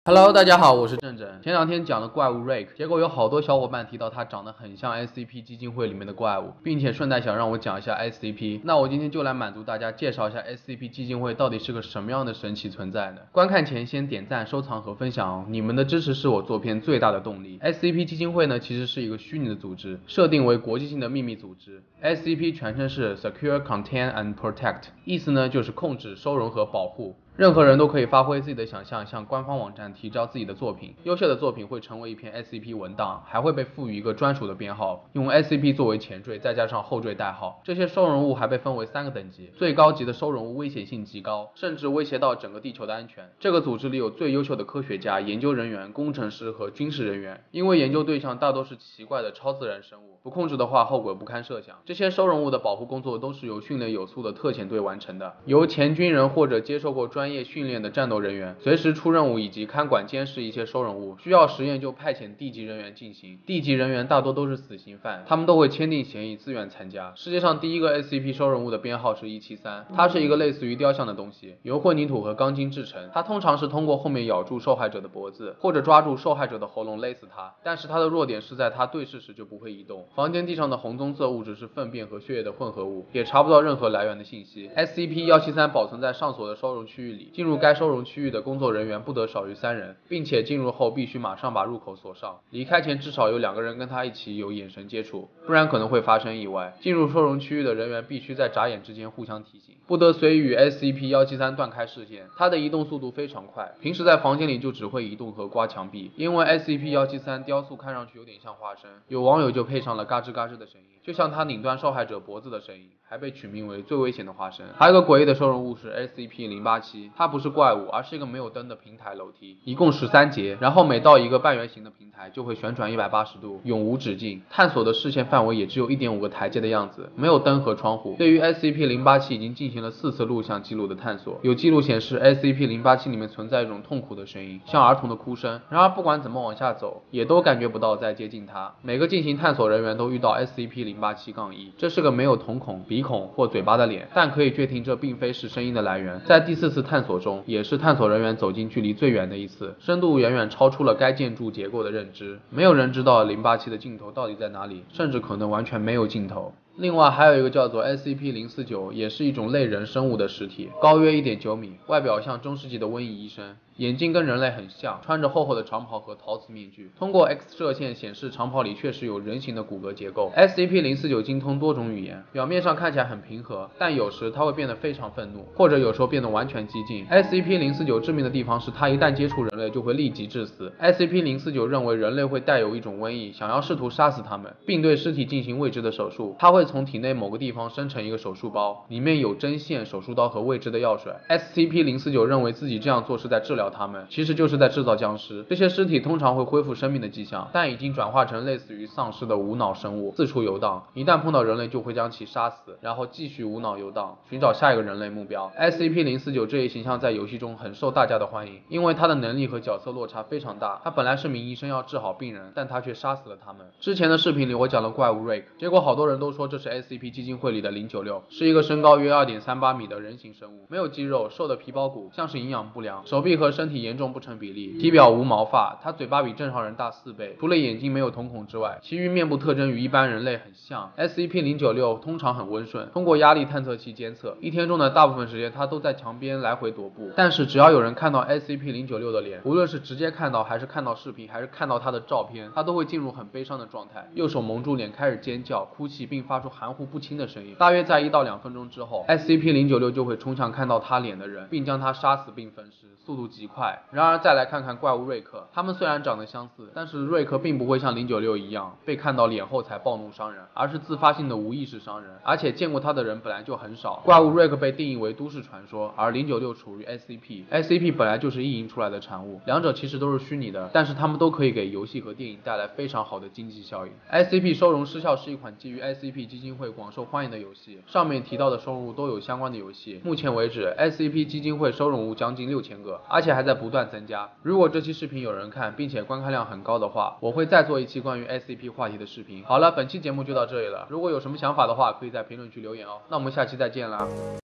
Hello，大家好，我是正正。前两天讲了怪物 Rake，结果有好多小伙伴提到它长得很像 SCP 基金会里面的怪物，并且顺带想让我讲一下 SCP。那我今天就来满足大家，介绍一下 SCP 基金会到底是个什么样的神奇存在呢？观看前先点赞、收藏和分享哦，你们的支持是我做片最大的动力。SCP 基金会呢，其实是一个虚拟的组织，设定为国际性的秘密组织。SCP 全称是 Secure, Contain and Protect， 意思呢就是控制、收容和保护。任何人都可以发挥自己的想象，向官方网站提交自己的作品。优秀的作品会成为一篇 SCP 文档，还会被赋予一个专属的编号，用 SCP 作为前缀，再加上后缀代号。这些收容物还被分为3个等级，最高级的收容物危险性极高，甚至威胁到整个地球的安全。这个组织里有最优秀的科学家、研究人员、工程师和军事人员，因为研究对象大多是奇怪的超自然生物，不控制的话后果不堪设想。这些收容物的保护工作都是由训练有素的特遣队完成的，由前军人或者接受过专业训练的战斗人员随时出任务以及看管监视一些收容物，需要实验就派遣地级人员进行。地级人员大多都是死刑犯，他们都会签订协议自愿参加。世界上第一个 SCP 收容物的编号是173，它是一个类似于雕像的东西，由混凝土和钢筋制成。它通常是通过后面咬住受害者的脖子，或者抓住受害者的喉咙勒死他，但是它的弱点是在它对视时就不会移动。房间地上的红棕色物质是粪便和血液的混合物，也查不到任何来源的信息。SCP-173 保存在上锁的收容区域里，进入该收容区域的工作人员不得少于3人，并且进入后必须马上把入口锁上，离开前至少有2个人跟他一起有眼神接触，不然可能会发生意外。进入收容区域的人员必须在眨眼之间互相提醒，不得随与 SCP-173 断开视线。它的移动速度非常快，平时在房间里就只会移动和刮墙壁。因为 SCP-173 雕塑看上去有点像花生，有网友就配上了嘎吱嘎吱的声音，就像它拧断受害者脖子的声音，还被取名为最危险的花生。还有个诡异的收容物是 SCP-087， 它不是怪物，而是一个没有灯的平台楼梯，一共13节，然后每到一个半圆形的平台就会旋转180度，永无止境。探索的视线范围也只有 1.5 个台阶的样子，没有灯和窗户。对于 SCP-087 已经进行了4次录像记录的探索，有记录显示 SCP-087 里面存在一种痛苦的声音，像儿童的哭声。然而不管怎么往下走，也都感觉不到在接近它。每个进行探索人员都遇到 SCP-087-1， 这是个没有瞳孔、鼻孔或嘴巴的脸，但可以确定这并非是声音的来源。在第4次探索中，也是探索人员走进距离最远的一次，深度远远超出了该建筑结构的认知。没有人知道087的尽头到底在哪里，甚至可能完全没有尽头。另外还有一个叫做 SCP-049， 也是一种类人生物的实体，高约 1.9 米，外表像中世纪的瘟疫医生，眼睛跟人类很像，穿着厚厚的长袍和陶瓷面具。通过 X 射线显示长袍里确实有人形的骨骼结构。SCP-049 精通多种语言，表面上看起来很平和，但有时它会变得非常愤怒，或者有时候变得完全激进。SCP-049 致命的地方是它一旦接触人类就会立即致死。SCP-049 认为人类会带有一种瘟疫，想要试图杀死他们，并对尸体进行未知的手术。它会从体内某个地方生成一个手术包，里面有针线、手术刀和未知的药水。SCP-049 认为自己这样做是在治疗他们，其实就是在制造僵尸。这些尸体通常会恢复生命的迹象，但已经转化成类似于丧尸的无脑生物，四处游荡，一旦碰到人类就会将其杀死，然后继续无脑游荡，寻找下一个人类目标。SCP-049 这一形象在游戏中很受大家的欢迎，因为他的能力和角色落差非常大。他本来是名医生要治好病人，但他却杀死了他们。之前的视频里我讲了怪物 Rake， 结果好多人都说这是 SCP 基金会里的096，是一个身高约 2.38 米的人形生物，没有肌肉，瘦的皮包骨，像是营养不良，手臂和身体严重不成比例，体表无毛发，他嘴巴比正常人大4倍，除了眼睛没有瞳孔之外，其余面部特征与一般人类很像。SCP-096 通常很温顺，通过压力探测器监测，一天中的大部分时间他都在墙边来回踱步。但是只要有人看到 SCP-096 的脸，无论是直接看到还是看到视频还是看到他的照片，他都会进入很悲伤的状态，右手蒙住脸开始尖叫、哭泣，并发出含糊不清的声音。大约在1到2分钟之后， SCP-096 就会冲向看到他脸的人，并将他杀死并分尸，速度极快。然而再来看看怪物瑞克，他们虽然长得相似，但是瑞克并不会像096一样被看到脸后才暴怒伤人，而是自发性的无意识伤人，而且见过他的人本来就很少。怪物瑞克被定义为都市传说，而096处于 SCP 本来就是意淫出来的产物，两者其实都是虚拟的，但是他们都可以给游戏和电影带来非常好的经济效应。SCP 收容失效是一款基于 SCP 基金会广受欢迎的游戏，上面提到的收容物都有相关的游戏。目前为止 SCP 基金会收容物将近6000个，而且还在不断增加。如果这期视频有人看，并且观看量很高的话，我会再做一期关于 SCP 话题的视频。好了，本期节目就到这里了，如果有什么想法的话，可以在评论区留言哦。那我们下期再见啦。